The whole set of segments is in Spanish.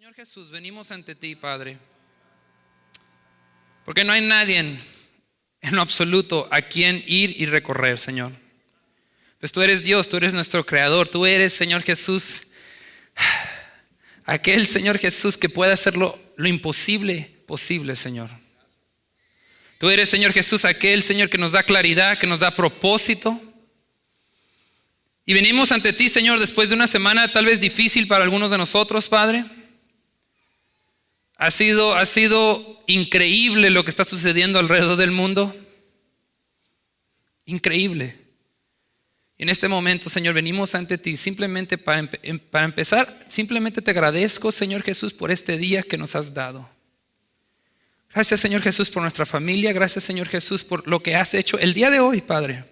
Señor Jesús, venimos ante ti, Padre, porque no hay nadie en lo absoluto a quien ir y recorrer, Señor. Pues tú eres Dios, tú eres nuestro creador, tú eres, Señor Jesús, aquel Señor Jesús que puede hacer lo imposible posible, Señor. Tú eres, Señor Jesús, aquel Señor que nos da claridad, que nos da propósito. Y venimos ante ti, Señor, después de una semana tal vez difícil para algunos de nosotros, Padre. Ha sido increíble lo que está sucediendo alrededor del mundo. Increíble. Y en este momento, Señor, venimos ante ti simplemente para empezar. Simplemente te agradezco, Señor Jesús, por este día que nos has dado. Gracias, Señor Jesús, por nuestra familia. Gracias, Señor Jesús, por lo que has hecho el día de hoy, Padre.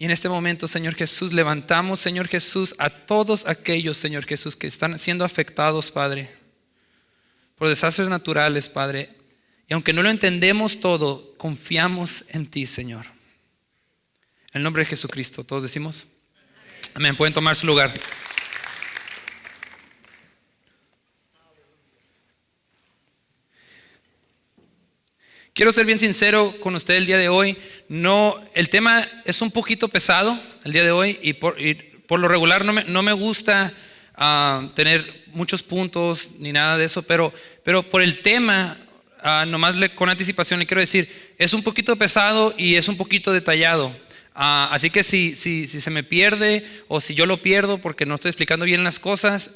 Y en este momento, Señor Jesús, levantamos, Señor Jesús, a todos aquellos, Señor Jesús, que están siendo afectados, Padre, por desastres naturales, Padre. Y aunque no lo entendemos todo, confiamos en ti, Señor. En el nombre de Jesucristo, todos decimos amén. Pueden tomar su lugar. Quiero ser bien sincero con usted el día de hoy. No, el tema es un poquito pesado el día de hoy y por lo regular no me gusta tener muchos puntos ni nada de eso, pero por el tema, nomás con anticipación le quiero decir, es un poquito pesado y es un poquito detallado. Así que si se me pierde o si yo lo pierdo porque no estoy explicando bien las cosas,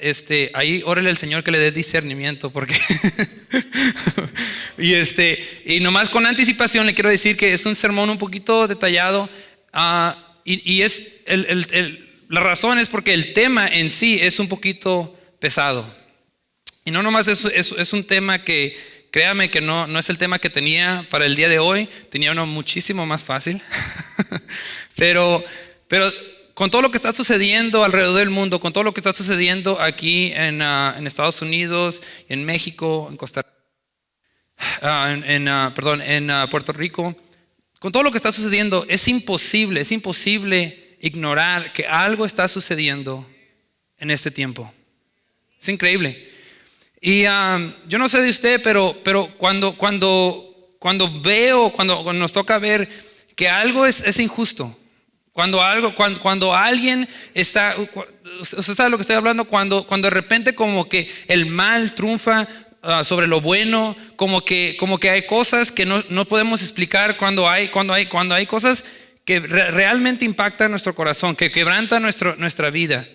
ahí órale al Señor que le dé discernimiento, porque y nomás con anticipación le quiero decir que es un sermón un poquito detallado, y es la razón es porque el tema en sí es un poquito pesado. Y no nomás es un tema que, créame que no es el tema que tenía para el día de hoy. Tenía uno muchísimo más fácil. pero con todo lo que está sucediendo alrededor del mundo, con todo lo que está sucediendo aquí en Estados Unidos, en México, en Costa en Puerto Rico, con todo lo que está sucediendo, es imposible ignorar que algo está sucediendo en este tiempo. Es increíble. Y yo no sé de usted, pero cuando nos toca ver que algo es injusto, cuando alguien está, usted sabe lo que estoy hablando, cuando de repente como que el mal triunfa sobre lo bueno, como que hay cosas que no podemos explicar, cuando hay cosas que realmente impactan nuestro corazón, que quebrantan nuestra vida,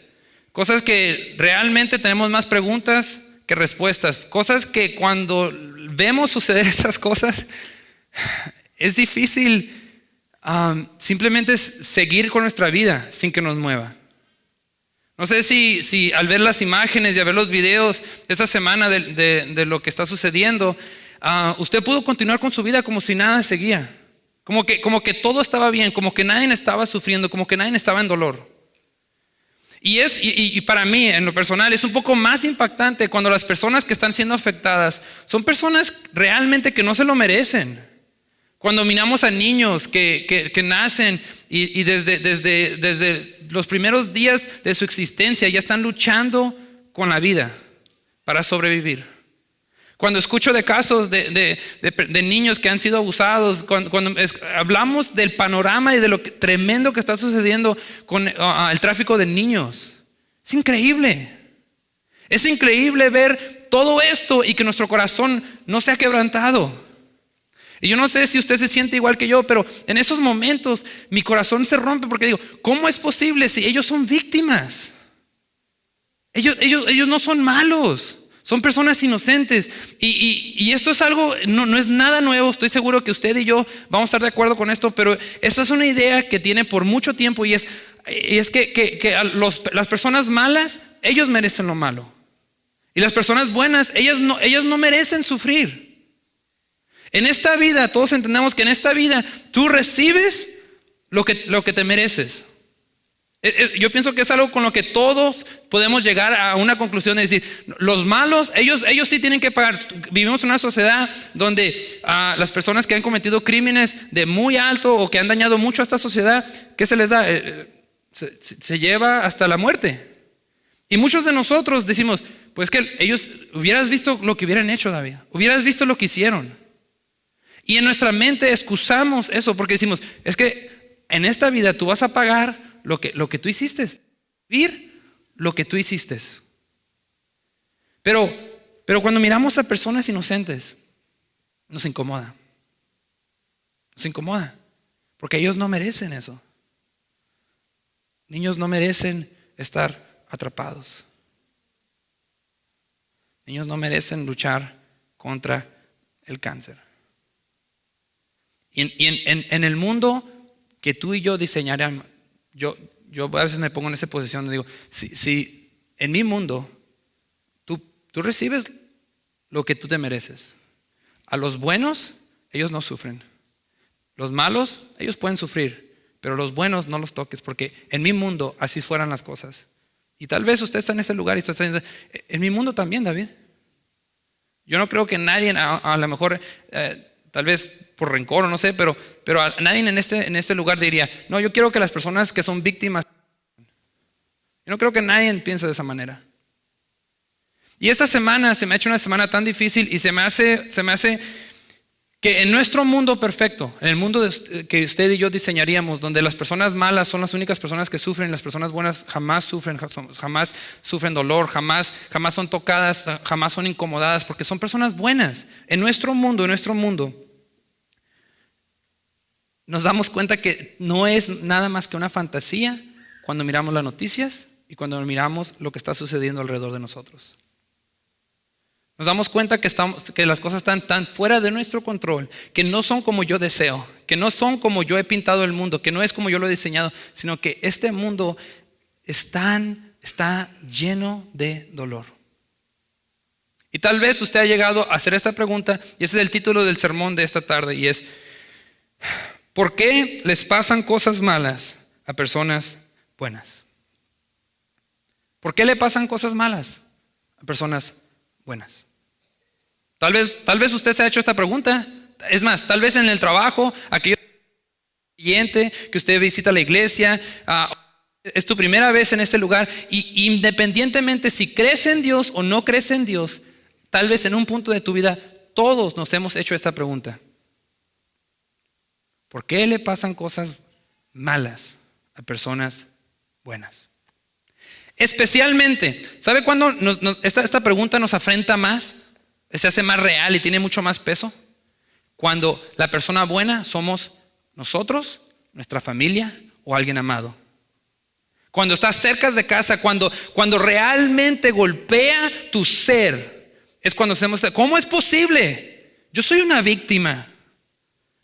cosas que realmente tenemos más preguntas que respuestas, cosas que cuando vemos suceder esas cosas es difícil simplemente seguir con nuestra vida sin que nos mueva. No sé si al ver las imágenes y al ver los videos esta semana de lo que está sucediendo, usted pudo continuar con su vida como si nada seguía, como que todo estaba bien, como que nadie estaba sufriendo, como que nadie estaba en dolor. Y para mí, en lo personal, es un poco más impactante cuando las personas que están siendo afectadas son personas realmente que no se lo merecen. Cuando miramos a niños que nacen y desde los primeros días de su existencia ya están luchando con la vida para sobrevivir. Cuando escucho de casos de niños que han sido abusados, cuando hablamos del panorama y de lo tremendo que está sucediendo con el tráfico de niños, es increíble. Es increíble ver todo esto y que nuestro corazón no se ha quebrantado. Y yo no sé si usted se siente igual que yo, pero en esos momentos mi corazón se rompe porque digo, ¿cómo es posible si ellos son víctimas? Ellos no son malos. Son personas inocentes y esto es algo, no es nada nuevo. Estoy seguro que usted y yo vamos a estar de acuerdo con esto, pero esto es una idea que tiene por mucho tiempo y es que las personas malas, ellos merecen lo malo. Y las personas buenas, ellas no merecen sufrir. En esta vida, todos entendemos que en esta vida tú recibes lo que te mereces. Yo pienso que es algo con lo que todos podemos llegar a una conclusión de decir, los malos, ellos sí tienen que pagar. Vivimos en una sociedad donde las personas que han cometido crímenes de muy alto o que han dañado mucho a esta sociedad, ¿qué se les da? Se lleva hasta la muerte. Y muchos de nosotros decimos, pues que ellos, hubieras visto lo que hubieran hecho, David. Hubieras visto lo que hicieron. Y en nuestra mente excusamos eso porque decimos, es que en esta vida tú vas a pagar lo que tú hiciste. Vivir lo que tú hiciste. Pero cuando miramos a personas inocentes, nos incomoda. Nos incomoda. Porque ellos no merecen eso. Niños no merecen estar atrapados. Niños no merecen luchar contra el cáncer. Y en el mundo que tú y yo diseñaremos, yo a veces me pongo en esa posición y digo, si en mi mundo tú recibes lo que tú te mereces. A los buenos, ellos no sufren. Los malos, ellos pueden sufrir, pero los buenos no los toques, porque en mi mundo así fueran las cosas. Y tal vez usted está en ese lugar y usted está en mi mundo también, David. Yo no creo que nadie, a lo mejor, tal vez por rencor o no sé, pero a nadie en este lugar diría, no, yo quiero que las personas que son víctimas. Yo no creo que nadie piense de esa manera. Y esta semana se me ha hecho una semana tan difícil y se me hace que en nuestro mundo perfecto, en el mundo que usted y yo diseñaríamos, donde las personas malas son las únicas personas que sufren, las personas buenas jamás sufren dolor, jamás son tocadas, jamás son incomodadas, porque son personas buenas. En nuestro mundo, nos damos cuenta que no es nada más que una fantasía cuando miramos las noticias y cuando miramos lo que está sucediendo alrededor de nosotros. Nos damos cuenta que las cosas están tan fuera de nuestro control, que no son como yo deseo, que no son como yo he pintado el mundo, que no es como yo lo he diseñado, sino que este mundo está lleno de dolor. Y tal vez usted ha llegado a hacer esta pregunta, y ese es el título del sermón de esta tarde, y es, ¿por qué les pasan cosas malas a personas buenas? ¿Por qué le pasan cosas malas a personas buenas? Tal vez usted se ha hecho esta pregunta. Es más, tal vez en el trabajo, aquello que usted visita la iglesia, es tu primera vez en este lugar, y independientemente si crees en Dios o no crees en Dios, tal vez en un punto de tu vida todos nos hemos hecho esta pregunta. ¿Por qué le pasan cosas malas a personas buenas? Especialmente, ¿sabe cuándo esta pregunta nos afrenta más? Se hace más real y tiene mucho más peso. Cuando la persona buena somos nosotros, nuestra familia o alguien amado. Cuando estás cerca de casa, cuando realmente golpea tu ser, es cuando hacemos, ¿cómo es posible? Yo soy una víctima.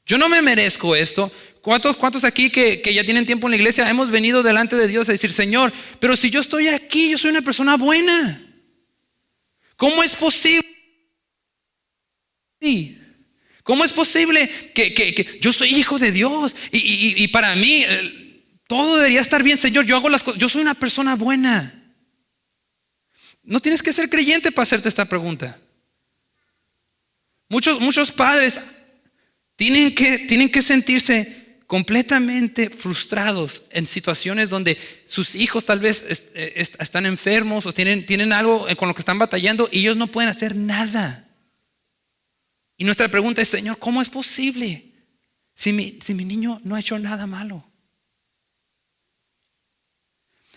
Yo no me merezco esto. ¿Cuántos aquí que ya tienen tiempo en la iglesia hemos venido delante de Dios a decir, Señor, pero si yo estoy aquí, yo soy una persona buena? ¿Cómo es posible? ¿Cómo es posible que yo soy hijo de Dios y para mí todo debería estar bien, Señor? Yo hago las cosas, yo soy una persona buena. No tienes que ser creyente para hacerte esta pregunta. Muchos padres tienen que sentirse completamente frustrados en situaciones donde sus hijos tal vez están enfermos o tienen algo con lo que están batallando y ellos no pueden hacer nada. Y nuestra pregunta es, Señor, ¿cómo es posible si mi niño no ha hecho nada malo?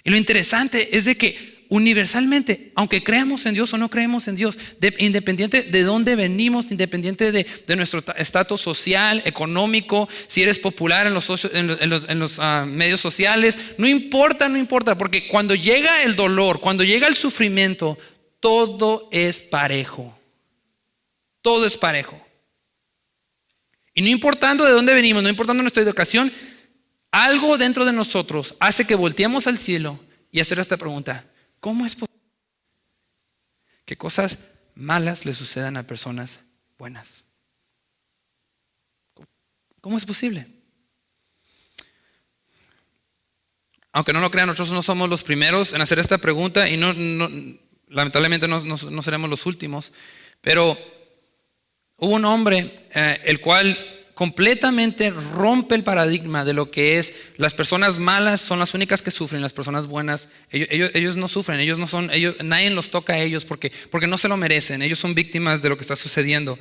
Y lo interesante es de que universalmente, aunque creamos en Dios o no creemos en Dios, independiente de dónde venimos, independiente de nuestro estatus social, económico, si eres popular en los medios sociales, no importa, porque cuando llega el dolor, cuando llega el sufrimiento, todo es parejo. Todo es parejo. Y no importando de dónde venimos, no importando nuestra educación, algo dentro de nosotros hace que volteemos al cielo y hacer esta pregunta: ¿cómo es posible que cosas malas le sucedan a personas buenas? ¿Cómo es posible? Aunque no lo crean, nosotros no somos los primeros en hacer esta pregunta y lamentablemente no seremos los últimos, pero hubo un hombre el cual completamente rompe el paradigma de lo que es las personas malas son las únicas que sufren, las personas buenas, ellos no sufren, nadie los toca a ellos porque no se lo merecen, ellos son víctimas de lo que está sucediendo.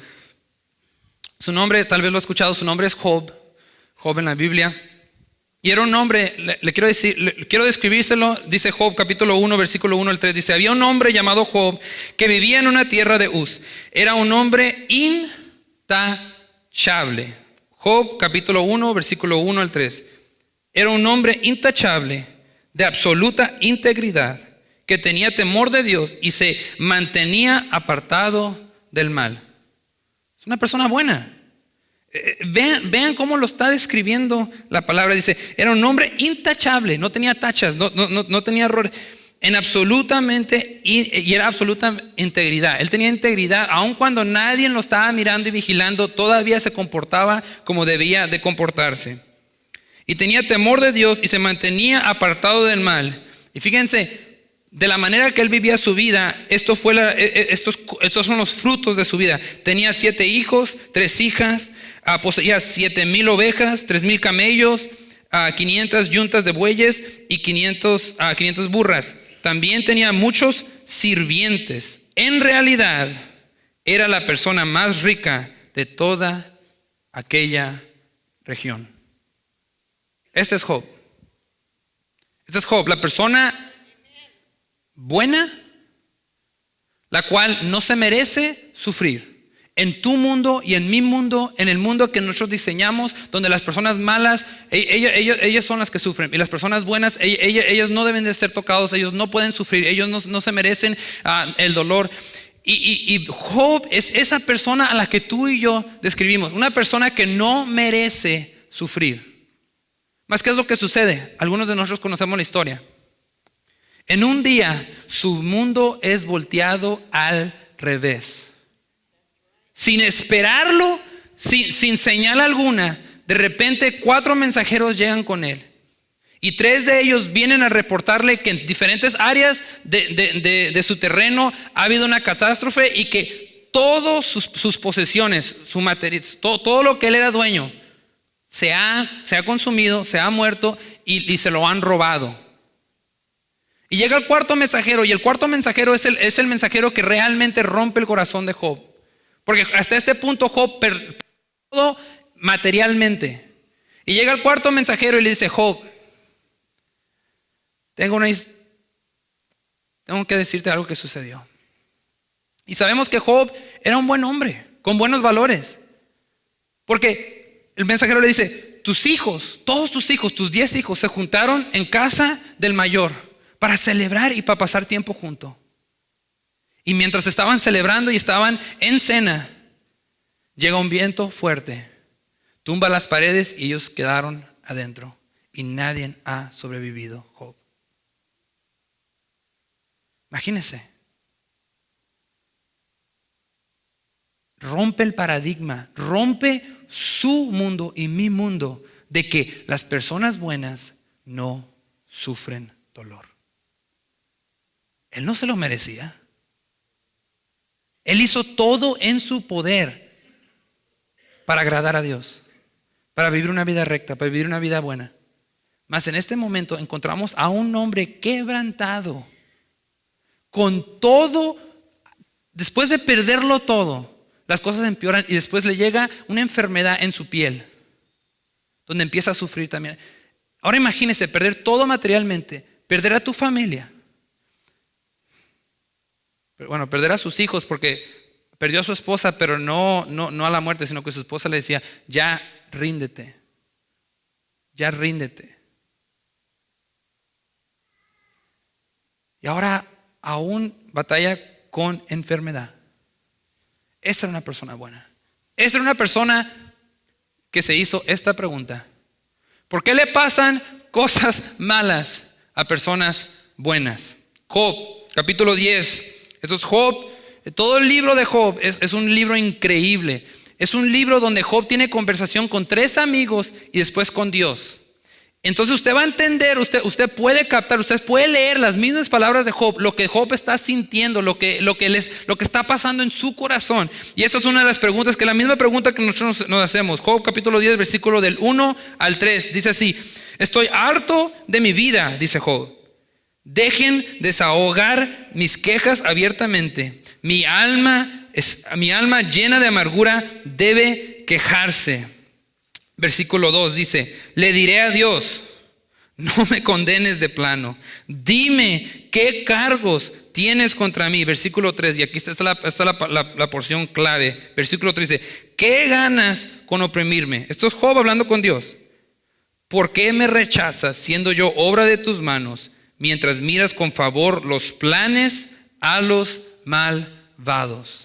Su nombre, tal vez lo he escuchado, su nombre es Job en la Biblia. Y era un hombre, quiero describírselo, dice Job capítulo 1, versículo 1 al 3, dice, había un hombre llamado Job que vivía en una tierra de Uz. Era un hombre intachable. Job capítulo 1, versículo 1 al 3. Era un hombre intachable, de absoluta integridad, que tenía temor de Dios y se mantenía apartado del mal. Es una persona buena. Vean cómo lo está describiendo la palabra. Dice, era un hombre intachable, no tenía tachas, no tenía errores, y era absoluta integridad. Él tenía integridad, aun cuando nadie lo estaba mirando y vigilando, todavía se comportaba como debía de comportarse. Y tenía temor de Dios y se mantenía apartado del mal. Y fíjense, de la manera que él vivía su vida, estos son los frutos de su vida. Tenía 7 hijos, 3 hijas, poseía 7,000 ovejas, 3,000 camellos, 500 yuntas de bueyes y 500 burras. También tenía muchos sirvientes. En realidad, era la persona más rica de toda aquella región. Este es Job. La persona buena, la cual no se merece sufrir. En tu mundo y en mi mundo, en el mundo que nosotros diseñamos, donde las personas malas, ellas son las que sufren, y las personas buenas, ellas no deben de ser tocados, ellos no pueden sufrir, ellos no se merecen el dolor. Y Job es esa persona a la que tú y yo describimos, una persona que no merece sufrir. Más, ¿qué es lo que sucede? Algunos de nosotros conocemos la historia. En un día, su mundo es volteado al revés. Sin esperarlo, sin señal alguna, de repente 4 mensajeros llegan con él. Y 3 de ellos vienen a reportarle que en diferentes áreas de su terreno ha habido una catástrofe y que todas sus posesiones, su material, todo lo que él era dueño, se ha consumido, se ha muerto y se lo han robado. Y llega el 4 mensajero, y el 4 mensajero es el mensajero que realmente rompe el corazón de Job. Porque hasta este punto Job perdió todo materialmente. Y llega el 4 mensajero y le dice, Job, tengo que decirte algo que sucedió. Y sabemos que Job era un buen hombre, con buenos valores. Porque el mensajero le dice, tus hijos, todos tus hijos, tus 10 hijos se juntaron en casa del mayor para celebrar y para pasar tiempo juntos. Y mientras estaban celebrando y estaban en cena, llega un viento fuerte, tumba las paredes y ellos quedaron adentro. Y nadie ha sobrevivido, Job. Imagínense. Rompe el paradigma, rompe su mundo y mi mundo de que las personas buenas no sufren dolor. Él no se lo merecía. Él hizo todo en su poder para agradar a Dios, para vivir una vida recta, para vivir una vida buena. Mas en este momento encontramos a un hombre quebrantado, con todo, después de perderlo todo, las cosas empeoran y después le llega una enfermedad en su piel, donde empieza a sufrir también. Ahora imagínese perder todo materialmente, perder a tu familia. Bueno, perder a sus hijos porque perdió a su esposa, pero no a la muerte, sino que su esposa le decía, ya ríndete. Y ahora aún batalla con enfermedad. Esa era una persona buena. Esa era una persona que se hizo esta pregunta: ¿por qué le pasan cosas malas a personas buenas? Job, capítulo 10. Esto es Job. Todo el libro de Job es un libro increíble. Es un libro donde Job tiene conversación con 3 amigos y después con Dios. entonces usted va a entender, usted puede captar, usted puede leer las mismas palabras de Job, lo que Job está sintiendo, lo que está pasando en su corazón. Y esa es una de las preguntas, que la misma pregunta que nosotros nos hacemos. Job capítulo 10, versículo del 1 al 3, dice así: estoy harto de mi vida, dice Job. Dejen desahogar mis quejas abiertamente. Mi alma llena de amargura debe quejarse. Versículo 2 dice: le diré a Dios, no me condenes de plano. Dime qué cargos tienes contra mí. Versículo 3, y aquí está la porción clave. Versículo 3 dice: ¿qué ganas con oprimirme? Esto es Job hablando con Dios. ¿Por qué me rechazas siendo yo obra de tus manos, mientras miras con favor los planes a los malvados?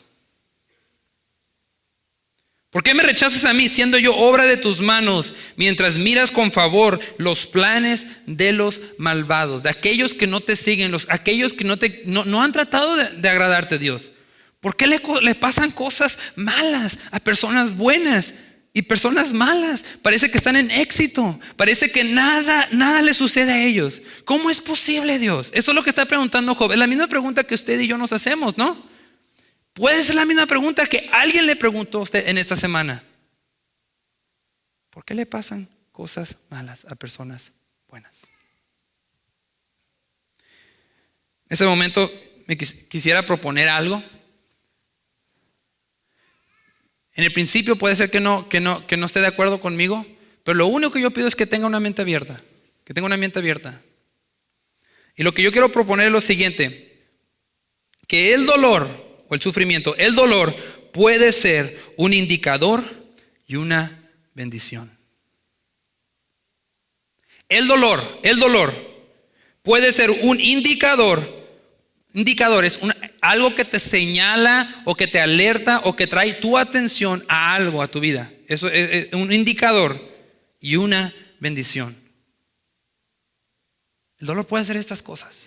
¿Por qué me rechazas a mí siendo yo obra de tus manos, mientras miras con favor los planes de los malvados, de aquellos que no te siguen, aquellos que no han tratado de agradarte, Dios? ¿Por qué le pasan cosas malas a personas buenas y personas malas? Parece que están en éxito, parece que nada le sucede a ellos. ¿Cómo es posible, Dios? Eso es lo que está preguntando Job. Es la misma pregunta que usted y yo nos hacemos, ¿no? Puede ser la misma pregunta que alguien le preguntó a usted en esta semana. ¿Por qué le pasan cosas malas a personas buenas? En ese momento me quisiera proponer algo. En el principio puede ser que no esté de acuerdo conmigo, pero lo único que yo pido es que tenga una mente abierta. Que tenga una mente abierta. Y lo que yo quiero proponer es lo siguiente: que el dolor o el sufrimiento, el dolor puede ser un indicador y una bendición. El dolor puede ser un indicador es algo que te señala o que te alerta o que trae tu atención a algo, a tu vida. Eso es un indicador y una bendición. El dolor puede hacer estas cosas.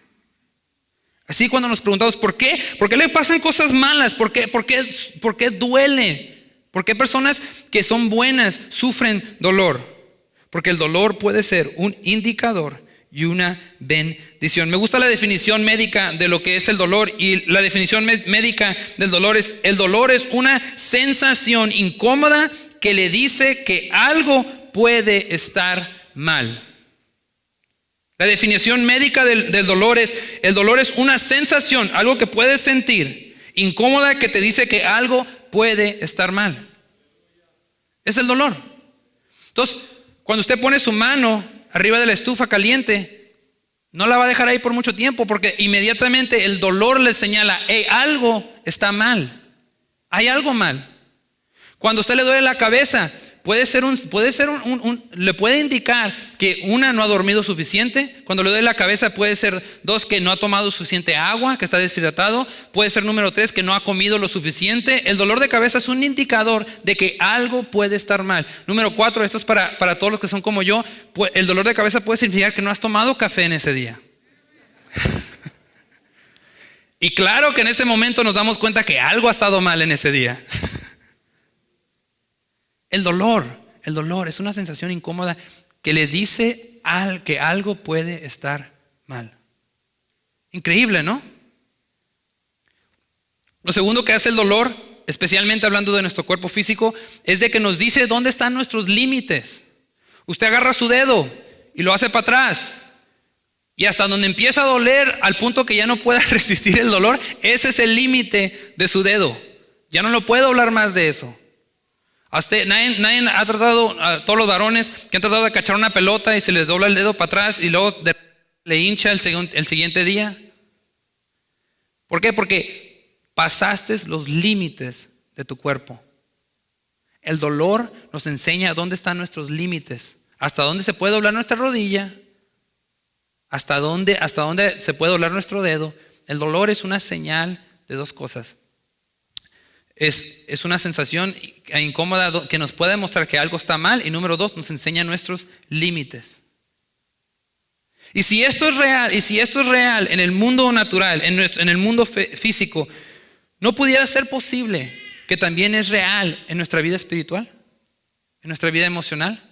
Así, cuando nos preguntamos ¿por qué le pasan cosas malas? ¿Por qué duele? ¿Por qué personas que son buenas sufren dolor? Porque el dolor puede ser un indicador y una bendición. Me gusta la definición médica de lo que es el dolor, y la definición médica del dolor es: el dolor es una sensación incómoda que le dice que algo puede estar mal. La definición médica del dolor es: el dolor es una sensación, algo que puedes sentir, incómoda, que te dice que algo puede estar mal. Es el dolor. Entonces, cuando usted pone su mano arriba de la estufa caliente, no la va a dejar ahí por mucho tiempo, porque inmediatamente el dolor le señala: hey, algo está mal, hay algo mal. Cuando a usted le duele la cabeza, le puede indicar que no ha dormido suficiente. Cuando le duele la cabeza, puede ser 2, que no ha tomado suficiente agua, que está deshidratado. Puede ser número 3, que no ha comido lo suficiente. El dolor de cabeza es un indicador de que algo puede estar mal. Número 4, esto es para todos los que son como yo. El dolor de cabeza puede significar que no has tomado café en ese día. Y claro que en ese momento nos damos cuenta que algo ha estado mal en ese día. El dolor es una sensación incómoda que le dice que algo puede estar mal. Increíble, ¿no? Lo segundo que hace el dolor, especialmente hablando de nuestro cuerpo físico, es de que nos dice dónde están nuestros límites. Usted agarra su dedo y lo hace para atrás, y hasta donde empieza a doler, al punto que ya no pueda resistir el dolor, ese es el límite de su dedo. Ya no lo puede doblar más de eso. Nadie ha tratado, a todos los varones que han tratado de cachar una pelota y se les dobla el dedo para atrás y luego le hincha el siguiente día. ¿Por qué? Porque pasaste los límites de tu cuerpo. El dolor nos enseña dónde están nuestros límites, hasta dónde se puede doblar nuestra rodilla, hasta dónde se puede doblar nuestro dedo. El dolor es una señal de dos cosas. Es una sensación incómoda que nos puede demostrar que algo está mal, y número 2, nos enseña nuestros límites. Y si esto es real en el mundo natural, en el mundo físico, ¿no pudiera ser posible que también es real en nuestra vida espiritual, en nuestra vida emocional?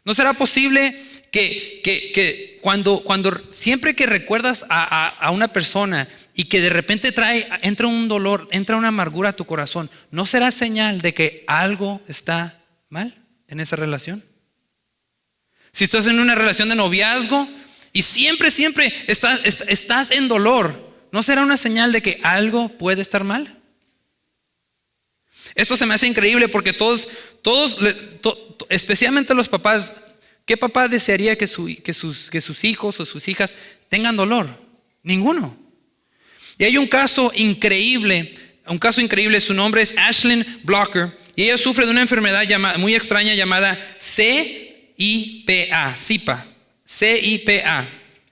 ¿No será posible que cuando siempre que recuerdas a una persona y que de repente entra un dolor, entra una amargura a tu corazón, ¿no será señal de que algo está mal en esa relación? Si estás en una relación de noviazgo y siempre estás en dolor, ¿no será una señal de que algo puede estar mal? Esto se me hace increíble porque todos, especialmente los papás, ¿qué papá desearía que sus hijos o sus hijas tengan dolor? Ninguno. Y hay un caso increíble, su nombre es Ashlyn Blocker, y ella sufre de una enfermedad muy extraña llamada CIPA.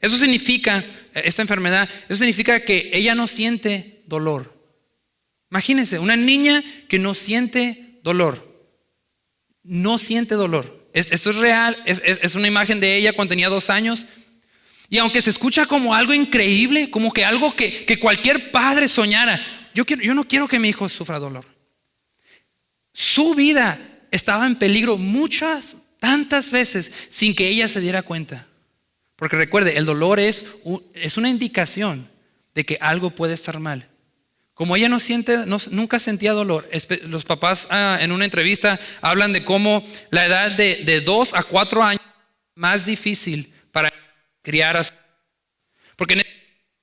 Eso significa, esta enfermedad, eso significa que ella no siente dolor. Imagínense, una niña que no siente dolor. No siente dolor. Esto es real, es una imagen de ella cuando tenía 2 años. Y aunque se escucha como algo increíble, como que algo que cualquier padre soñara, yo no quiero que mi hijo sufra dolor. Su vida estaba en peligro tantas veces sin que ella se diera cuenta. Porque recuerde, el dolor es una indicación de que algo puede estar mal. Como ella nunca sentía dolor, los papás en una entrevista hablan de cómo la edad de 2 a 4 años es más difícil para criar a su hijo. Porque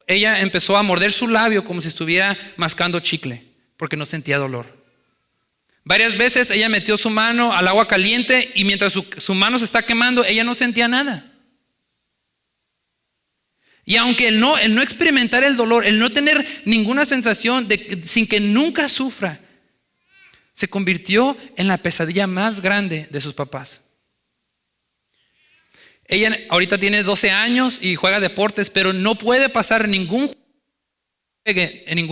ella empezó a morder su labio como si estuviera mascando chicle, porque no sentía dolor. Varias veces ella metió su mano al agua caliente y mientras su mano se está quemando, ella no sentía nada. Y aunque el no experimentar el dolor, el no tener ninguna sensación sin que nunca sufra, se convirtió en la pesadilla más grande de sus papás. Ella ahorita tiene 12 años y juega deportes, pero no puede pasar en ningún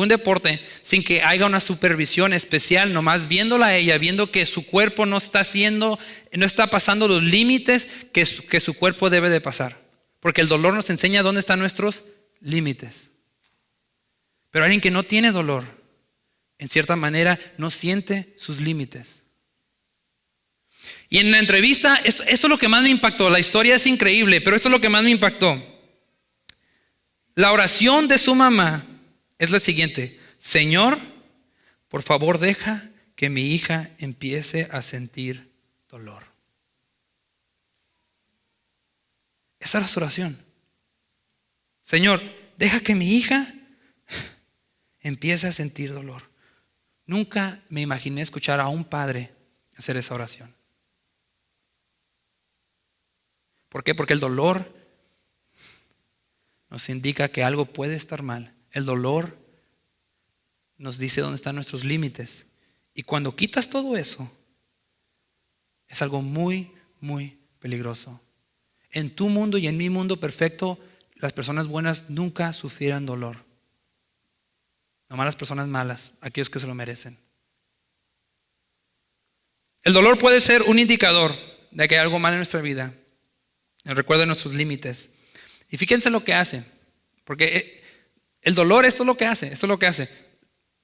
deporte sin que haya una supervisión especial, nomás viéndola a ella, viendo que su cuerpo no está pasando los límites que su cuerpo debe de pasar. Porque el dolor nos enseña dónde están nuestros límites. Pero alguien que no tiene dolor, en cierta manera, no siente sus límites. Y en la entrevista, esto es lo que más me impactó. La historia es increíble, pero esto es lo que más me impactó. La oración de su mamá es la siguiente: Señor, por favor deja que mi hija empiece a sentir dolor. Esa era su oración. Señor, deja que mi hija empiece a sentir dolor. Nunca me imaginé escuchar a un padre hacer esa oración. ¿Por qué? Porque el dolor nos indica que algo puede estar mal. El dolor nos dice dónde están nuestros límites. Y cuando quitas todo eso, es algo muy, muy peligroso. En tu mundo y en mi mundo perfecto, las personas buenas nunca sufrirán dolor. Nomás las personas malas, aquellos que se lo merecen. El dolor puede ser un indicador de que hay algo mal en nuestra vida. Nos recuerda nuestros límites. Y fíjense lo que hace. Porque el dolor, esto es lo que hace.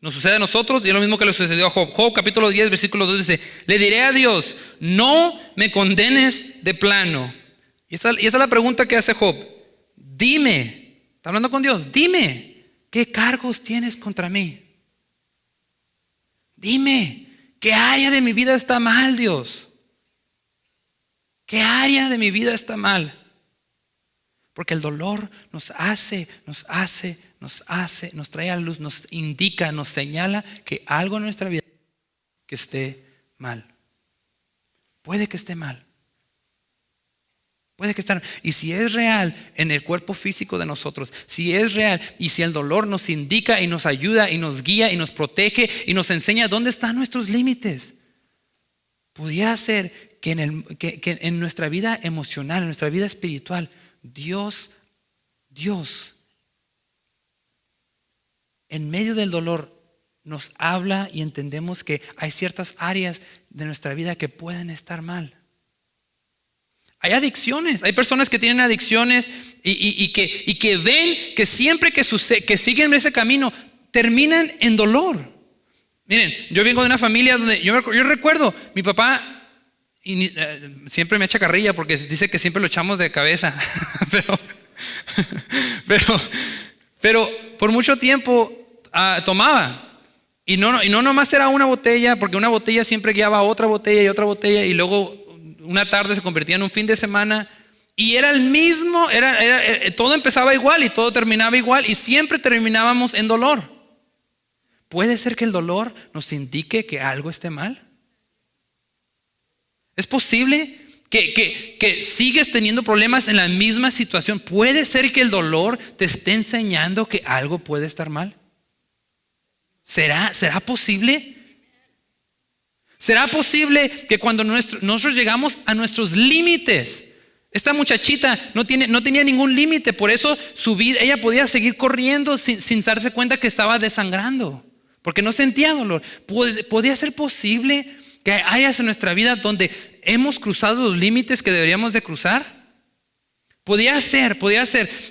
Nos sucede a nosotros y es lo mismo que le sucedió a Job. Job capítulo 10, versículo 2 dice: le diré a Dios, no me condenes de plano. Y esa es la pregunta que hace Job. Dime, está hablando con Dios, dime, ¿qué cargos tienes contra mí? Dime, ¿qué área de mi vida está mal, Dios? ¿Qué área de mi vida está mal? Porque el dolor nos trae a luz, nos indica, nos señala que algo en nuestra vida que esté mal. Puede que esté mal. Puede que esté. Y si es real en el cuerpo físico de nosotros, si es real y si el dolor nos indica y nos ayuda y nos guía y nos protege y nos enseña dónde están nuestros límites, pudiera ser que en nuestra vida emocional, en nuestra vida espiritual, Dios, en medio del dolor nos habla y entendemos que hay ciertas áreas de nuestra vida que pueden estar mal. Hay adicciones, hay personas que tienen adicciones y que ven que siempre que siguen ese camino terminan en dolor. Miren, yo vengo de una familia donde yo recuerdo mi papá siempre me echa carrilla porque dice que siempre lo echamos de cabeza. pero por mucho tiempo tomaba. Y no nomás era una botella, porque una botella siempre guiaba a otra botella y otra botella, y luego una tarde se convertía en un fin de semana. Y era el mismo, todo empezaba igual y todo terminaba igual, y siempre terminábamos en dolor. ¿Puede ser que el dolor nos indique que algo esté mal? ¿Es posible que sigues teniendo problemas en la misma situación? ¿Puede ser que el dolor te esté enseñando que algo puede estar mal? ¿Será posible? ¿Será posible que cuando nosotros llegamos a nuestros límites? Esta muchachita no tenía ningún límite, por eso su vida, ella podía seguir corriendo sin darse cuenta que estaba desangrando, porque no sentía dolor. ¿Podía ser posible que haya en nuestra vida donde hemos cruzado los límites que deberíamos de cruzar? Podía ser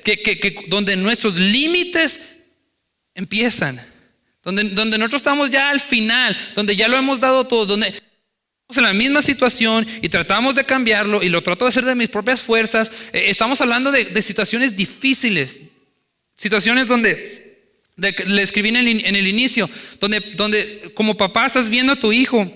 que donde nuestros límites empiezan, donde nosotros estamos ya al final, donde ya lo hemos dado todo, donde estamos en la misma situación y tratamos de cambiarlo y lo trato de hacer de mis propias fuerzas. Estamos hablando de situaciones difíciles, situaciones donde le escribí en el inicio, donde como papá estás viendo a tu hijo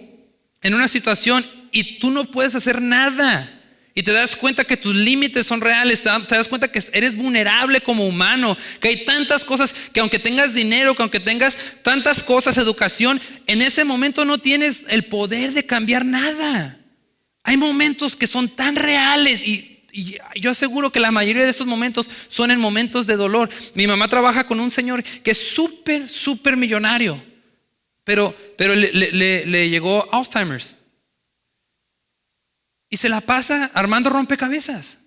en una situación y tú no puedes hacer nada. Y te das cuenta que tus límites son reales, te das cuenta que eres vulnerable como humano, que hay tantas cosas que aunque tengas dinero, que aunque tengas tantas cosas, educación, en ese momento no tienes el poder de cambiar nada. Hay momentos que son tan reales y yo aseguro que la mayoría de estos momentos son en momentos de dolor. Mi mamá trabaja con un señor que es súper millonario, pero le llegó Alzheimer's. Y se la pasa armando rompecabezas.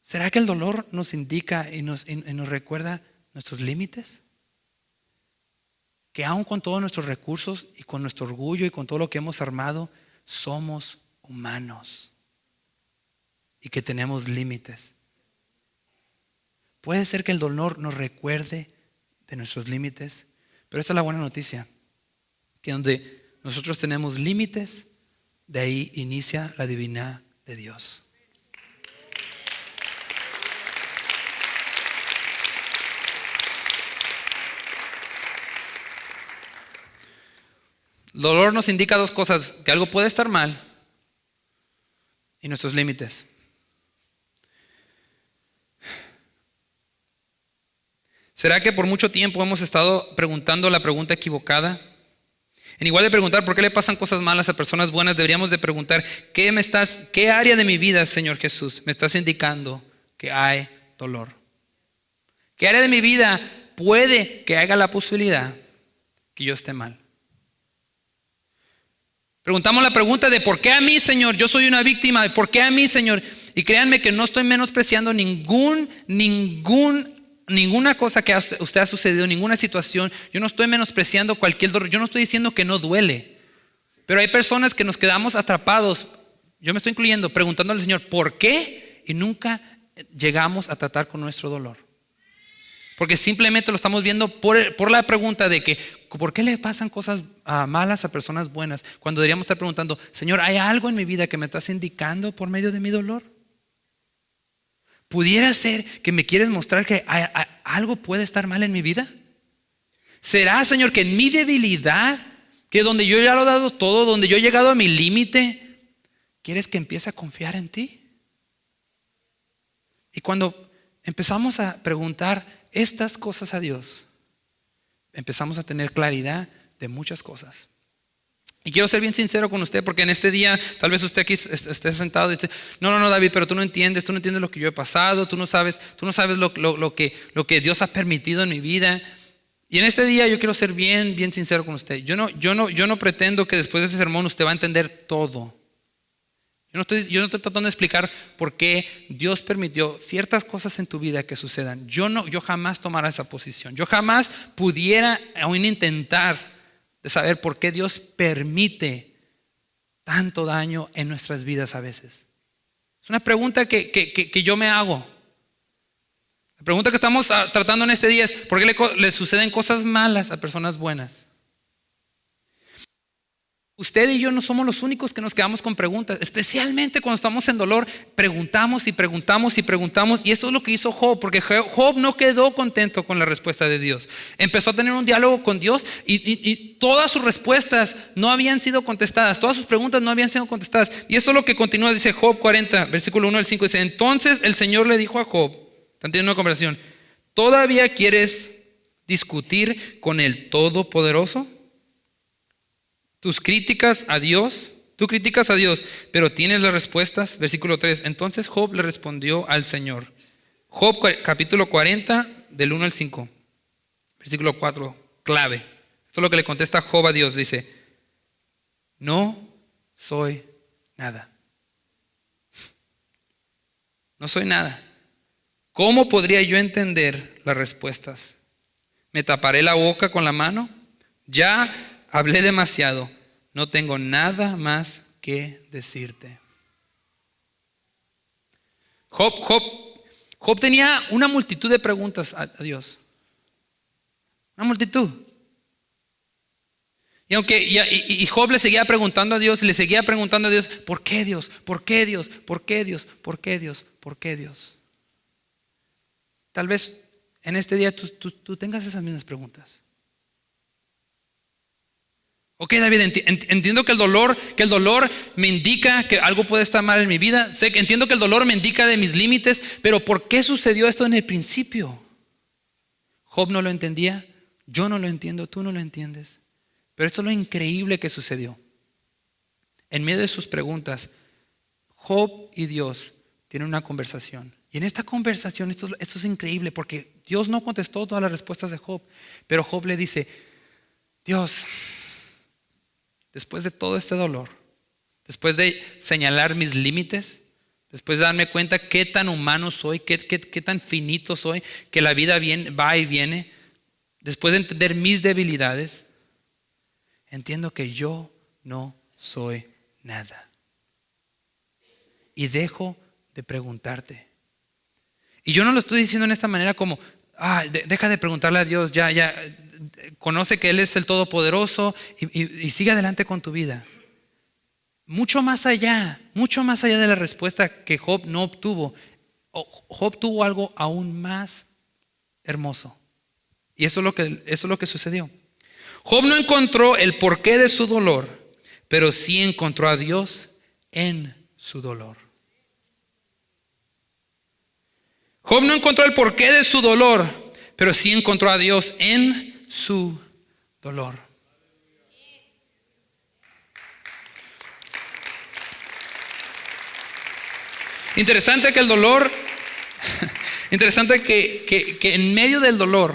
¿Será que el dolor nos indica y nos recuerda nuestros límites? Que aun con todos nuestros recursos y con nuestro orgullo y con todo lo que hemos armado, somos humanos y que tenemos límites. Puede ser que el dolor nos recuerde de nuestros límites, pero esta es la buena noticia, que donde nosotros tenemos límites, de ahí inicia la divinidad de Dios. El dolor nos indica dos cosas: que algo puede estar mal y nuestros límites. ¿Será que por mucho tiempo hemos estado preguntando la pregunta equivocada? En igual de preguntar por qué le pasan cosas malas a personas buenas, deberíamos de preguntar ¿qué área de mi vida, Señor Jesús, me estás indicando que hay dolor? ¿Qué área de mi vida puede que haya la posibilidad que yo esté mal? Preguntamos la pregunta de ¿por qué a mí, Señor? Yo soy una víctima, ¿por qué a mí, Señor? Y créanme que no estoy menospreciando ninguna cosa que a usted ha sucedido, ninguna situación. Yo no estoy menospreciando cualquier dolor. Yo no estoy diciendo que no duele. Pero hay personas que nos quedamos atrapados, yo me estoy incluyendo, preguntándole al Señor ¿por qué? Y nunca llegamos a tratar con nuestro dolor. Porque simplemente lo estamos viendo por la pregunta de que ¿por qué le pasan cosas malas a personas buenas? Cuando deberíamos estar preguntando, Señor, ¿hay algo en mi vida que me estás indicando por medio de mi dolor? ¿Pudiera ser que me quieres mostrar que algo puede estar mal en mi vida? ¿Será, Señor, que en mi debilidad, que donde yo ya lo he dado todo, donde yo he llegado a mi límite, quieres que empiece a confiar en ti? Y cuando empezamos a preguntar estas cosas a Dios, empezamos a tener claridad de muchas cosas. Y quiero ser bien sincero con usted, porque en este día tal vez usted aquí esté sentado y dice, no David, pero tú no entiendes lo que yo he pasado, tú no sabes lo que Dios ha permitido en mi vida. Y en este día yo quiero ser bien sincero con usted. Yo no pretendo que después de ese sermón usted va a entender todo. Yo no estoy tratando de explicar por qué Dios permitió ciertas cosas en tu vida que sucedan. Yo jamás tomara esa posición. Yo jamás pudiera aún intentar de saber por qué Dios permite tanto daño en nuestras vidas a veces. Es una pregunta que yo me hago. La pregunta que estamos tratando en este día es ¿por qué le suceden cosas malas a personas buenas? Usted y yo no somos los únicos que nos quedamos con preguntas, especialmente cuando estamos en dolor. Preguntamos y preguntamos y preguntamos, y eso es lo que hizo Job, porque Job no quedó contento con la respuesta de Dios. Empezó a tener un diálogo con Dios y todas sus respuestas no habían sido contestadas, todas sus preguntas no habían sido contestadas. Y eso es lo que continúa, dice Job 40, versículo 1 al 5, dice: entonces el Señor le dijo a Job, están teniendo una conversación: ¿todavía quieres discutir con el Todopoderoso? Tú criticas a Dios, pero tienes las respuestas. Versículo 3. Entonces Job le respondió al Señor. Job capítulo 40, del 1 al 5. Versículo 4, clave. Esto es lo que le contesta Job a Dios. Dice: no soy nada. No soy nada. ¿Cómo podría yo entender las respuestas? ¿Me taparé la boca con la mano? Ya hablé demasiado, no tengo nada más que decirte. Job tenía una multitud de preguntas a Dios. Una multitud. Y Job le seguía preguntando a Dios, ¿por qué Dios? ¿Por qué Dios? ¿Por qué Dios? ¿Por qué Dios? ¿Por qué Dios? Tal vez en este día tú tengas esas mismas preguntas. Ok, David, entiendo que el dolor me indica que algo puede estar mal en mi vida. Entiendo que el dolor me indica de mis límites, pero ¿por qué sucedió esto en el principio? Job no lo entendía, yo no lo entiendo, tú no lo entiendes. Pero esto es lo increíble que sucedió. En medio de sus preguntas, Job y Dios tienen una conversación. Y en esta conversación, esto es increíble, porque Dios no contestó todas las respuestas de Job, pero Job le dice: Dios, después de todo este dolor, después de señalar mis límites, después de darme cuenta qué tan humano soy, qué tan finito soy, que la vida va y viene, después de entender mis debilidades, entiendo que yo no soy nada. Y dejo de preguntarte. Y yo no lo estoy diciendo en esta manera como: deja de preguntarle a Dios, ya, conoce que Él es el Todopoderoso y sigue adelante con tu vida. Mucho más allá de la respuesta que Job no obtuvo, Job tuvo algo aún más hermoso. Y eso es lo que sucedió. Job no encontró el porqué de su dolor, pero sí encontró a Dios en su dolor. Job no encontró el porqué de su dolor, pero sí encontró a Dios en su dolor. Interesante que el dolor, interesante que en medio del dolor,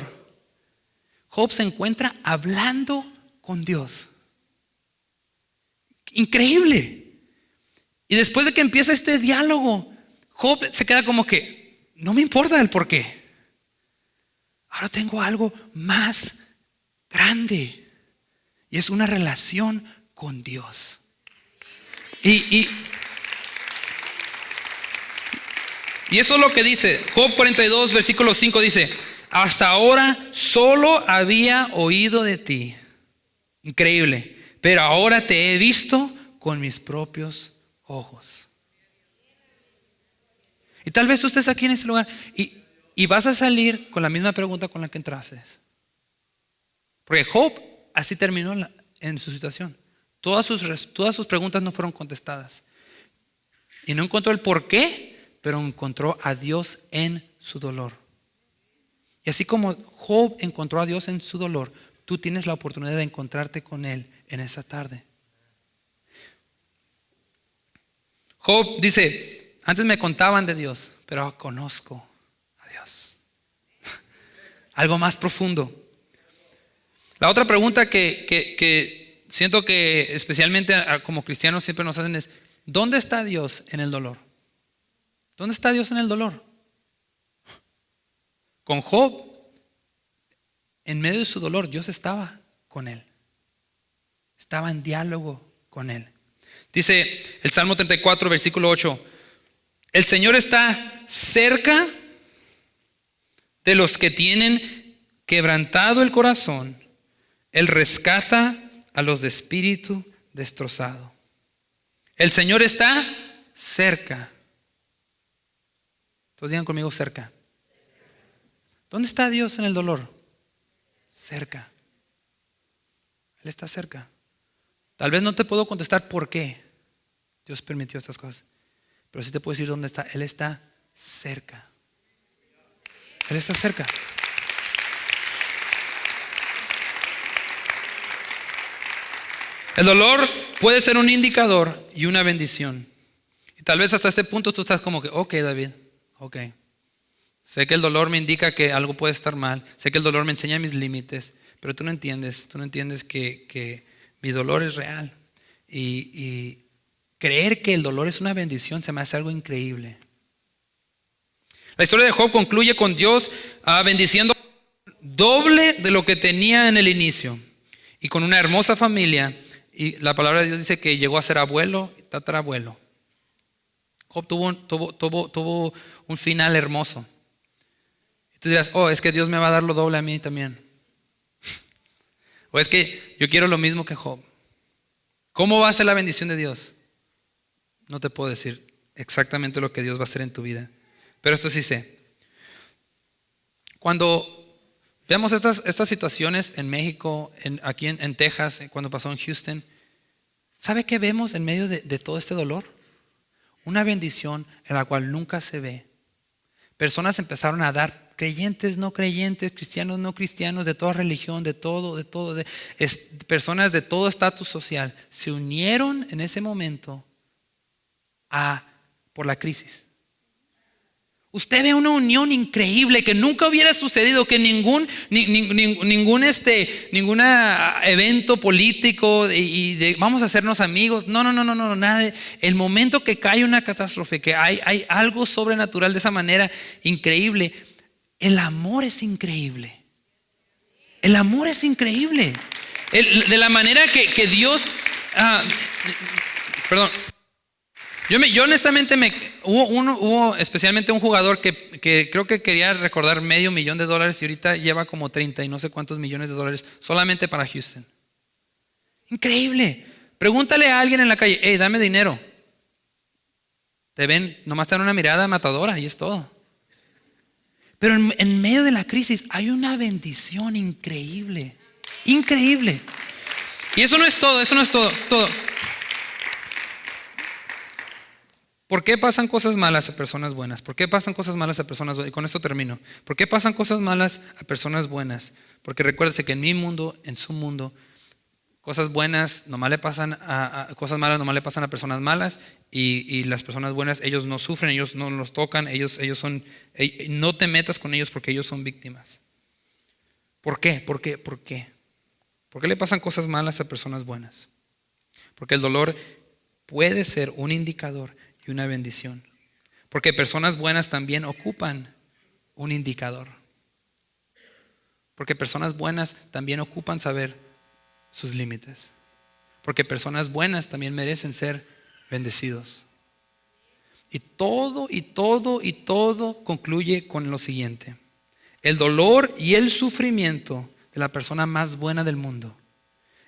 Job se encuentra hablando con Dios. Increíble. Y después de que empieza este diálogo, Job se queda como que: no me importa el por qué. Ahora tengo algo más grande. Y es una relación con Dios. Y eso es lo que dice Job 42, versículo 5, dice: hasta ahora solo había oído de ti. Increíble. Pero ahora te he visto con mis propios ojos. Y tal vez tú estés aquí en este lugar y vas a salir con la misma pregunta con la que entraste. Porque Job así terminó en su situación. Todas sus preguntas no fueron contestadas. Y no encontró el por qué, pero encontró a Dios en su dolor. Y así como Job encontró a Dios en su dolor, tú tienes la oportunidad de encontrarte con Él en esa tarde. Job dice: antes me contaban de Dios, pero ahora conozco a Dios. Algo más profundo. La otra pregunta que siento que especialmente como cristianos siempre nos hacen es: ¿dónde está Dios en el dolor? ¿Dónde está Dios en el dolor? Con Job, en medio de su dolor, Dios estaba con él. Estaba en diálogo con él. Dice el Salmo 34, versículo 8: el Señor está cerca de los que tienen quebrantado el corazón. Él rescata a los de espíritu destrozado. El Señor está cerca. Todos digan conmigo cerca. ¿Dónde está Dios en el dolor? Cerca. Él está cerca. Tal vez no te puedo contestar por qué Dios permitió estas cosas, pero sí te puedo decir dónde está. Él está cerca. Él está cerca. El dolor puede ser un indicador y una bendición. Y tal vez hasta este punto tú estás como que, ok, David, ok. Sé que el dolor me indica que algo puede estar mal. Sé que el dolor me enseña mis límites. Pero tú no entiendes que mi dolor es real. Y creer que el dolor es una bendición se me hace algo increíble. La historia de Job concluye con Dios bendiciendo doble de lo que tenía en el inicio. Y con una hermosa familia. Y la palabra de Dios dice que llegó a ser abuelo y tatarabuelo. Job tuvo un final hermoso. Y tú dirás, es que Dios me va a dar lo doble a mí también. O es que yo quiero lo mismo que Job. ¿Cómo va a ser la bendición de Dios? No te puedo decir exactamente lo que Dios va a hacer en tu vida. Pero esto sí sé. Cuando veamos estas situaciones en México, aquí en Texas, cuando pasó en Houston, ¿sabe qué vemos en medio de todo este dolor? Una bendición en la cual nunca se ve. Personas empezaron a dar, creyentes, no creyentes, cristianos, no cristianos, de toda religión, de todo, personas de todo estatus social, se unieron en ese momento por la crisis. Usted ve una unión increíble que nunca hubiera sucedido, que ningún evento político y vamos a hacernos amigos. No, nada. El momento que cae una catástrofe, que hay algo sobrenatural de esa manera increíble, el amor es increíble. El amor es increíble. De la manera que Dios, perdón. Yo honestamente hubo especialmente un jugador que creo que quería recordar $500,000 y ahorita lleva como 30 y no sé cuántos millones de dólares solamente para Houston. Increíble. Pregúntale a alguien en la calle, hey, dame dinero. Te ven, nomás te dan una mirada matadora y es todo. Pero en medio de la crisis hay una bendición increíble. Increíble. Y eso no es todo. ¿Por qué pasan cosas malas a personas buenas? ¿Por qué pasan cosas malas a personas buenas? Y con esto termino. ¿Por qué pasan cosas malas a personas buenas? Porque recuérdese que en mi mundo, en su mundo, cosas buenas nomás le pasan cosas malas nomás le pasan a personas malas y las personas buenas, ellos no sufren, ellos no los tocan, ellos son, no te metas con ellos porque ellos son víctimas. ¿Por qué? ¿Por qué le pasan cosas malas a personas buenas? Porque el dolor puede ser un indicador y una bendición. Porque personas buenas también ocupan un indicador. Porque personas buenas también ocupan saber sus límites. Porque personas buenas también merecen ser bendecidos. Y todo concluye con lo siguiente. El dolor y el sufrimiento de la persona más buena del mundo.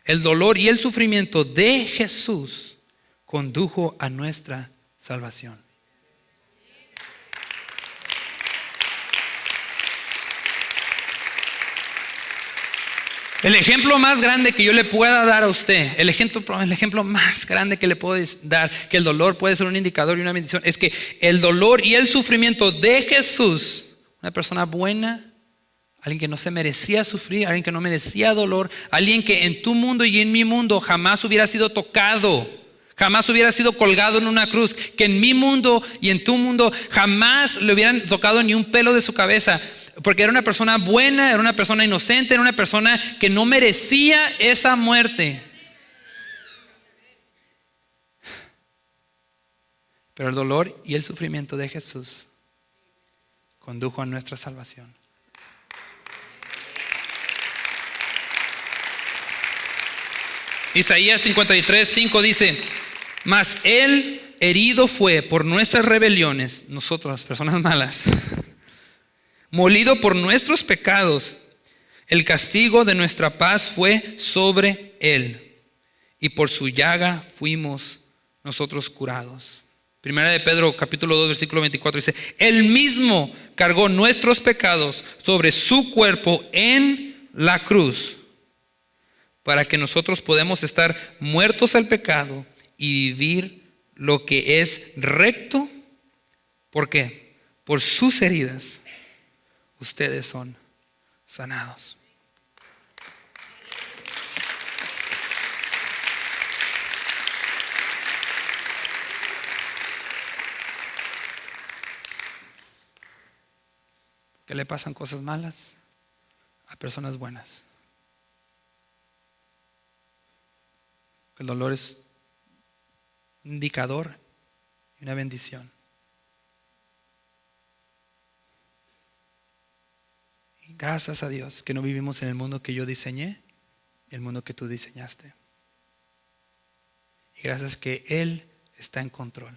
El dolor y el sufrimiento de Jesús condujo a nuestra salvación. El ejemplo más grande que yo le pueda dar a usted, el ejemplo más grande que le puedo dar, que el dolor puede ser un indicador y una bendición, es que el dolor y el sufrimiento de Jesús, una persona buena, alguien que no se merecía sufrir, alguien que no merecía dolor, alguien que en tu mundo y en mi mundo jamás hubiera sido tocado, jamás hubiera sido colgado en una cruz, que en mi mundo y en tu mundo jamás le hubieran tocado ni un pelo de su cabeza, porque era una persona buena, era una persona inocente, era una persona que no merecía esa muerte. Pero el dolor y el sufrimiento de Jesús condujo a nuestra salvación. Isaías 53:5 dice: mas Él herido fue por nuestras rebeliones, nosotros, personas malas, molido por nuestros pecados, el castigo de nuestra paz fue sobre Él, y por su llaga fuimos nosotros curados. Primera de Pedro capítulo 2 versículo 24 dice: Él mismo cargó nuestros pecados sobre su cuerpo en la cruz, para que nosotros podamos estar muertos al pecado y vivir lo que es recto. ¿Por qué? Por sus heridas ustedes son sanados. ¿Qué le pasan cosas malas a personas buenas? El dolor es un indicador y una bendición. Y gracias a Dios que no vivimos en el mundo que yo diseñé, el mundo que tú diseñaste. Y gracias que Él está en control.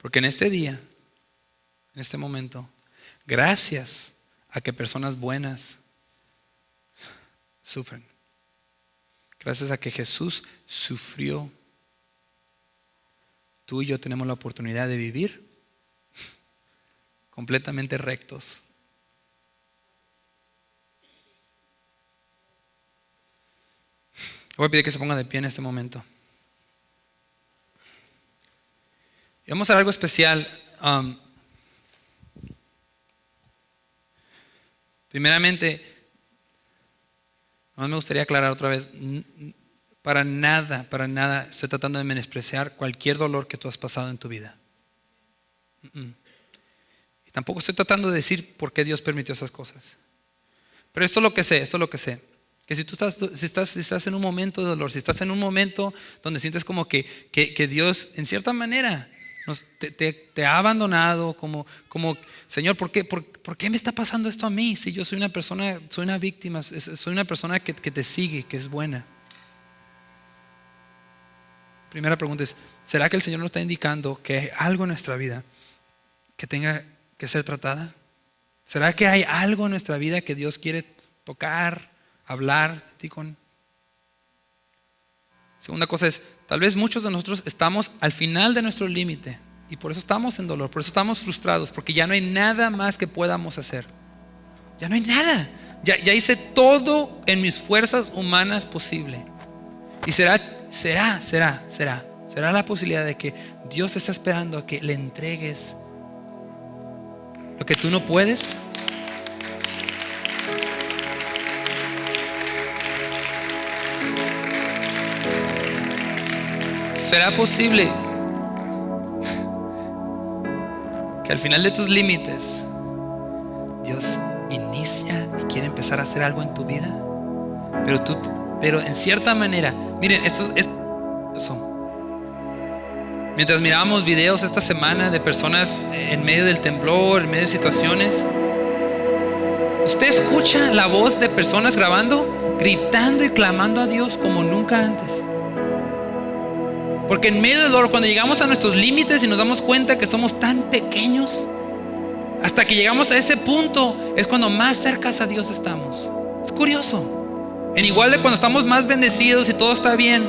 Porque en este día, en este momento, gracias a que personas buenas sufren, gracias a que Jesús sufrió, tú y yo tenemos la oportunidad de vivir completamente rectos. Voy a pedir que se pongan de pie en este momento. Y vamos a hacer algo especial. Primeramente, no me gustaría aclarar otra vez, para nada estoy tratando de menospreciar cualquier dolor que tú has pasado en tu vida. Y tampoco estoy tratando de decir por qué Dios permitió esas cosas. Pero esto es lo que sé, que si tú estás en un momento de dolor, si estás en un momento donde sientes como que Dios en cierta manera te ha abandonado, como Señor, ¿por qué me está pasando esto a mí? Si yo soy una persona, soy una víctima, soy una persona que te sigue, que es buena. Primera pregunta es: ¿será que el Señor nos está indicando que hay algo en nuestra vida que tenga que ser tratada? ¿Será que hay algo en nuestra vida que Dios quiere tocar, hablar de ti con? Segunda cosa es: tal vez muchos de nosotros estamos al final de nuestro límite y por eso estamos en dolor, por eso estamos frustrados, porque ya no hay nada más que podamos hacer. Ya no hay nada. Ya hice todo en mis fuerzas humanas posible. Y será la posibilidad de que Dios está esperando a que le entregues lo que tú no puedes. ¿Será posible que al final de tus límites Dios inicia y quiere empezar a hacer algo en tu vida? Pero en cierta manera, miren, esto. Mientras mirábamos videos esta semana de personas en medio del temblor, en medio de situaciones, usted escucha la voz de personas grabando, gritando y clamando a Dios como nunca antes. Porque en medio del dolor, cuando llegamos a nuestros límites y nos damos cuenta que somos tan pequeños, hasta que llegamos a ese punto, es cuando más cerca a Dios estamos. Es curioso. En igual de cuando estamos más bendecidos y todo está bien,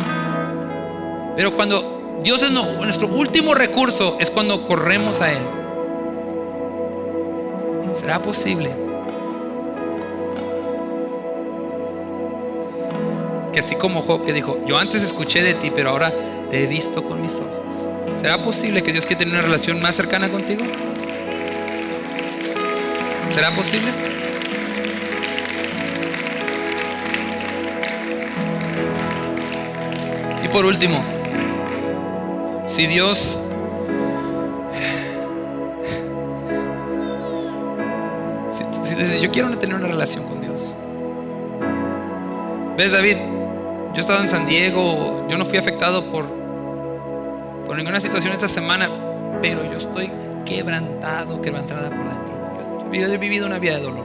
pero cuando Dios es nuestro último recurso, es cuando corremos a Él. ¿Será posible que así como Job, que dijo: yo antes escuché de ti, pero ahora te he visto con mis ojos? ¿Será posible que Dios quiera tener una relación más cercana contigo? ¿Será posible? Y por último, si Dios si tú dices: yo quiero tener una relación con Dios. ¿Ves, David? Yo estaba en San Diego, yo no fui afectado por ninguna situación esta semana, pero yo estoy quebrantada por dentro. Yo he vivido una vida de dolor.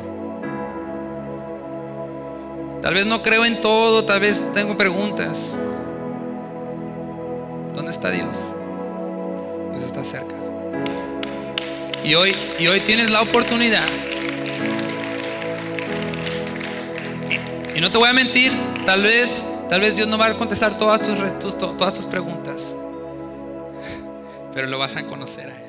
Tal vez no creo en todo, tal vez tengo preguntas. ¿Dónde está Dios? Dios está cerca. Y hoy tienes la oportunidad. Y no te voy a mentir, tal vez Dios no va a contestar todas tus preguntas, pero lo vas a conocer a Él.